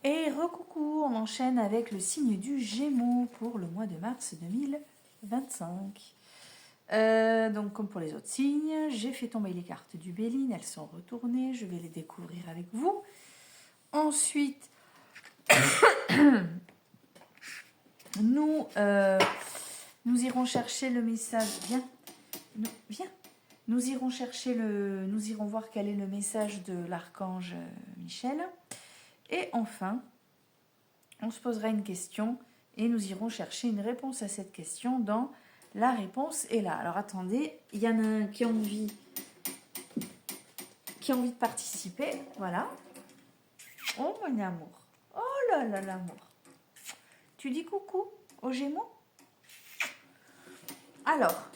Et recoucou, on enchaîne avec le signe du Gémeaux pour le mois de mars 2025. Donc comme pour les autres signes, j'ai fait tomber les cartes du Béline, elles sont retournées, je vais les découvrir avec vous. Ensuite, nous irons chercher le message. Viens, viens. Nous irons voir quel est le message de l'archange Michel. Et enfin, on se posera une question et nous irons chercher une réponse à cette question dans La réponse est là. Alors attendez, il y en a un qui a envie de participer. Voilà. Oh mon amour. Oh là là l'amour. Tu dis coucou aux Gémeaux? Alors,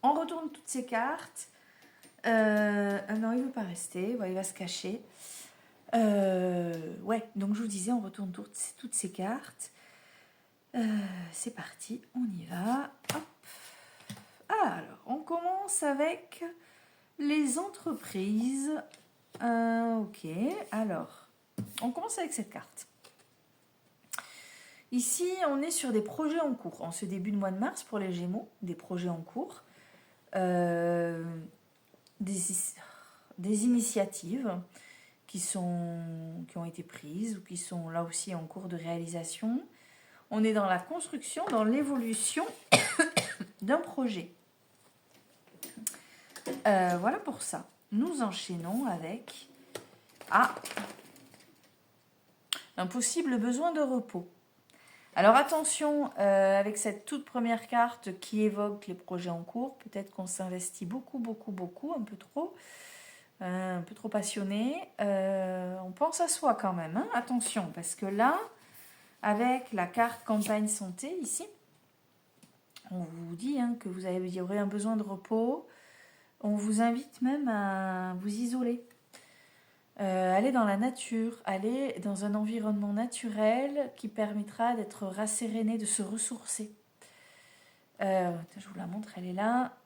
on retourne toutes ces cartes. Non, il ne veut pas rester. Ouais, il va se cacher. Ouais, donc je vous disais, on retourne toutes ces cartes. C'est parti, on y va. Hop. Alors, on commence avec les entreprises. Ok, alors, on commence avec cette carte. Ici, on est sur des projets en cours. En ce début de mois de mars, pour les Gémeaux, des projets en cours. Des initiatives qui ont été prises ou qui sont là aussi en cours de réalisation. On est dans la construction, dans l'évolution d'un projet. Voilà pour ça. Nous enchaînons avec un possible besoin de repos. Alors attention, avec cette toute première carte qui évoque les projets en cours, peut-être qu'on s'investit beaucoup, un peu trop passionné. On pense à soi quand même, hein, attention, parce que là, avec la carte campagne santé ici, on vous dit que vous aurez un besoin de repos. On vous invite même à vous isoler. Aller dans la nature, aller dans un environnement naturel qui permettra d'être rasséréné, de se ressourcer. Je vous la montre, elle est là.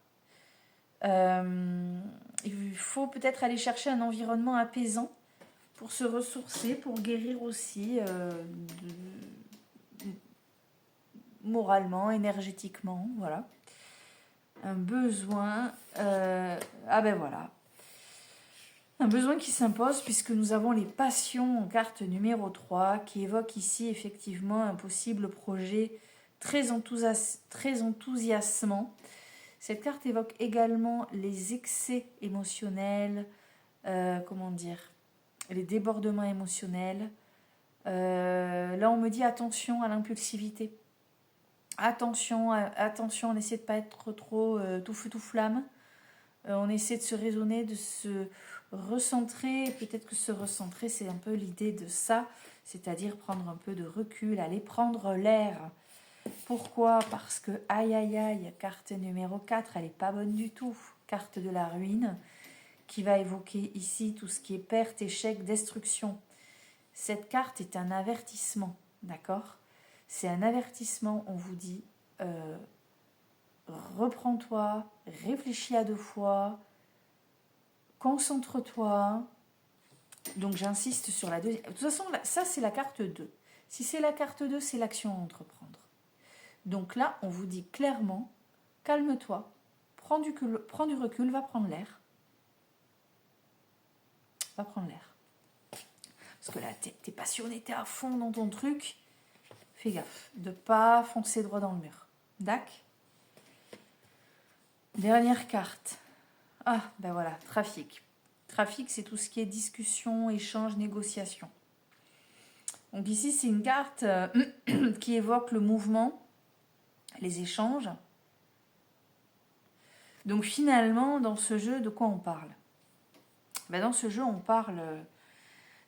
Il faut peut-être aller chercher un environnement apaisant pour se ressourcer, pour guérir aussi moralement, énergétiquement, voilà. Un besoin, voilà. Un besoin qui s'impose puisque nous avons les passions en carte numéro 3 qui évoque ici effectivement un possible projet très enthousiasmant. Cette carte évoque également les excès émotionnels, les débordements émotionnels. Là, on me dit attention à l'impulsivité. Attention, on essaie de ne pas être trop tout feu tout flamme. On essaie de se raisonner, de se recentrer. Peut-être que se recentrer, c'est un peu l'idée de ça, c'est-à-dire prendre un peu de recul, aller prendre l'air. Pourquoi? Parce que, carte numéro 4, elle n'est pas bonne du tout. Carte de la ruine, qui va évoquer ici tout ce qui est perte, échec, destruction. Cette carte est un avertissement, d'accord? C'est un avertissement, on vous dit, reprends-toi, réfléchis à 2 fois, concentre-toi. Donc j'insiste sur la deuxième. De toute façon, ça c'est la carte 2. Si c'est la carte 2, c'est l'action à entreprendre. Donc là, on vous dit clairement, calme-toi, prends du recul, va prendre l'air. Va prendre l'air. Parce que là, t'es passionné, t'es à fond dans ton truc. Fais gaffe de ne pas foncer droit dans le mur. D'accord? Dernière carte. Ben voilà, trafic. Trafic, c'est tout ce qui est discussion, échange, négociation. Donc ici, c'est une carte qui évoque le mouvement, les échanges. Donc finalement, dans ce jeu, de quoi on parle? Dans ce jeu, on parle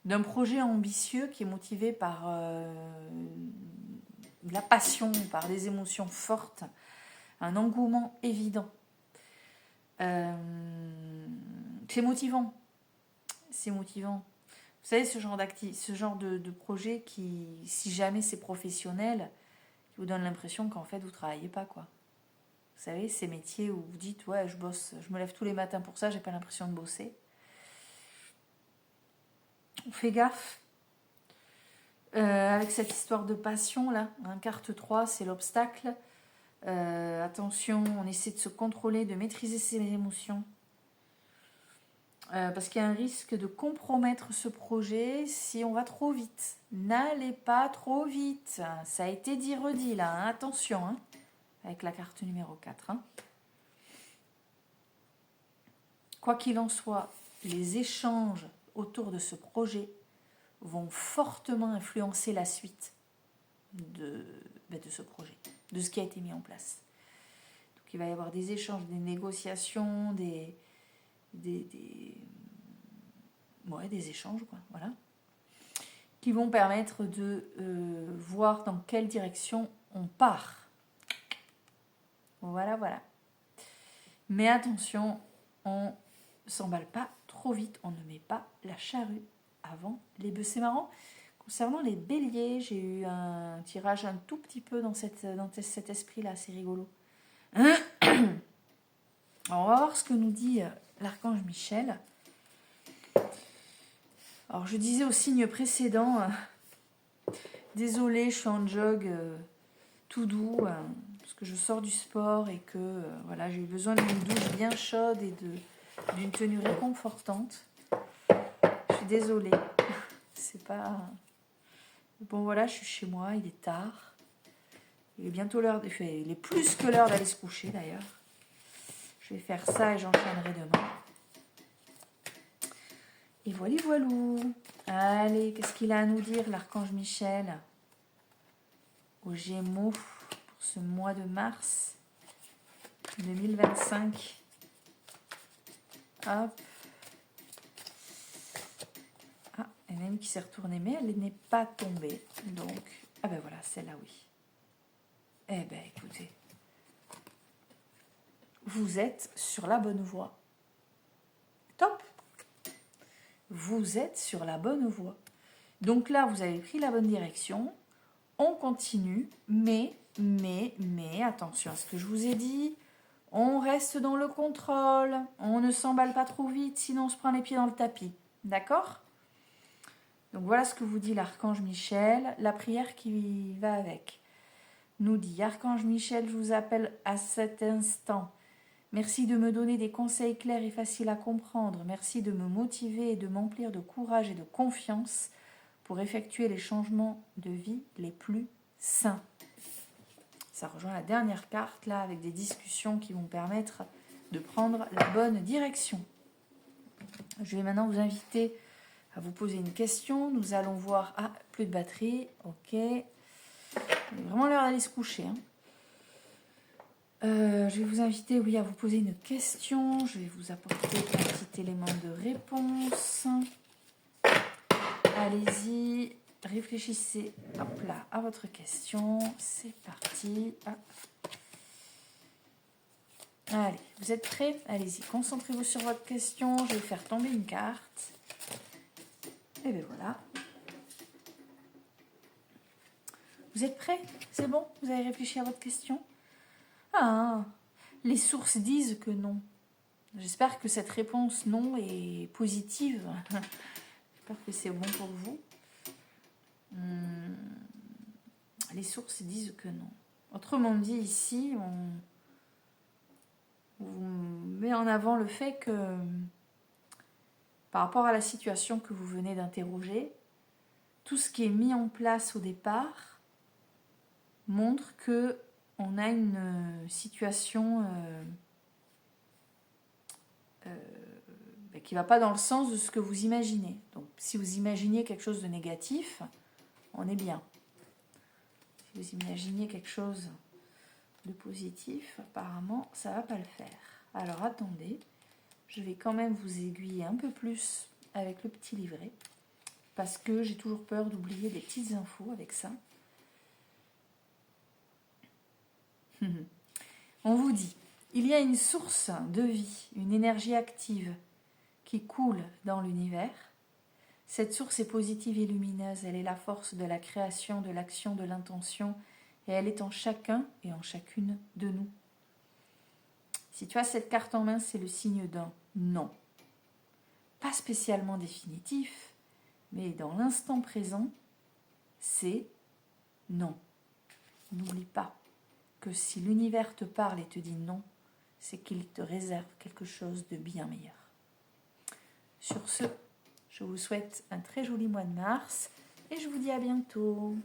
d'un projet ambitieux qui est motivé par de la passion, par des émotions fortes, un engouement évident. C'est motivant. C'est motivant. Vous savez, ce genre de projet qui, si jamais c'est professionnel, qui vous donne l'impression qu'en fait, vous ne travaillez pas, quoi. Vous savez, ces métiers où vous dites, ouais, je bosse, je me lève tous les matins pour ça, j'ai pas l'impression de bosser. On fait gaffe Avec cette histoire de passion là, hein, carte 3, c'est l'obstacle. Attention, on essaie de se contrôler, de maîtriser ses émotions. Parce qu'il y a un risque de compromettre ce projet si on va trop vite. N'allez pas trop vite. Ça a été dit, redit là, hein. Attention, hein, avec la carte numéro 4. Hein. Quoi qu'il en soit, les échanges autour de ce projet vont fortement influencer la suite de ce projet, de ce qui a été mis en place. Donc il va y avoir des échanges, des négociations, des échanges, quoi, voilà, qui vont permettre de voir dans quelle direction on part. Voilà. Mais attention, on ne s'emballe pas trop vite, on ne met pas la charrue avant les bœufs. C'est marrant, concernant les béliers, j'ai eu un tirage un tout petit peu dans cet esprit-là, c'est rigolo. Alors, on va voir ce que nous dit l'archange Michel. Alors, je disais au signe précédent, désolée, je suis en jog tout doux, parce que je sors du sport et que voilà, j'ai eu besoin d'une douche bien chaude et d'une tenue réconfortante. Je suis désolée. C'est pas... Bon, voilà, je suis chez moi, il est tard. Il est bientôt l'heure, il est plus que l'heure d'aller se coucher d'ailleurs. Je vais faire ça et j'enchaînerai demain. Et voilou. Allez, qu'est-ce qu'il a à nous dire, l'archange Michel, aux Gémeaux pour ce mois de mars 2025. Hop. Ah, il y en a une qui s'est retournée, mais elle n'est pas tombée. Donc, ah ben voilà, celle-là, oui. Eh ben, écoutez, vous êtes sur la bonne voie. Top! Vous êtes sur la bonne voie. Donc là, vous avez pris la bonne direction. On continue, mais attention à ce que je vous ai dit. On reste dans le contrôle. On ne s'emballe pas trop vite, sinon on se prend les pieds dans le tapis. D'accord? Donc voilà ce que vous dit l'archange Michel. La prière qui va avec nous dit: Archange Michel, je vous appelle à cet instant. Merci de me donner des conseils clairs et faciles à comprendre. Merci de me motiver et de m'emplir de courage et de confiance pour effectuer les changements de vie les plus sains. Ça rejoint la dernière carte là, avec des discussions qui vont permettre de prendre la bonne direction. Je vais maintenant vous inviter à vous poser une question. Nous allons voir... Ah, plus de batterie. Ok. Il est vraiment l'heure d'aller se coucher. Hein. Je vais vous inviter, oui, à vous poser une question. Je vais vous apporter un petit élément de réponse. Allez-y, réfléchissez, hop là, à votre question. C'est parti. Ah. Allez, vous êtes prêts? Allez-y, concentrez-vous sur votre question. Je vais faire tomber une carte. Et bien voilà. Vous êtes prêts? C'est bon? Vous avez réfléchi à votre question? Ah, les sources disent que non. J'espère que cette réponse non est positive. J'espère que c'est bon pour vous. Les sources disent que non. Autrement dit, ici, on met en avant le fait que, par rapport à la situation que vous venez d'interroger, tout ce qui est mis en place au départ montre que on a une situation qui ne va pas dans le sens de ce que vous imaginez. Donc, si vous imaginez quelque chose de négatif, on est bien. Si vous imaginez quelque chose de positif, apparemment, ça ne va pas le faire. Alors, attendez, je vais quand même vous aiguiller un peu plus avec le petit livret, parce que j'ai toujours peur d'oublier des petites infos avec ça. On vous dit, il y a une source de vie, une énergie active qui coule dans l'univers. Cette source est positive et lumineuse, elle est la force de la création, de l'action, de l'intention, et elle est en chacun et en chacune de nous. Si tu as cette carte en main, c'est le signe d'un non. Pas spécialement définitif, mais dans l'instant présent, c'est non. N'oublie pas que si l'univers te parle et te dit non, c'est qu'il te réserve quelque chose de bien meilleur. Sur ce, je vous souhaite un très joli mois de mars et je vous dis à bientôt.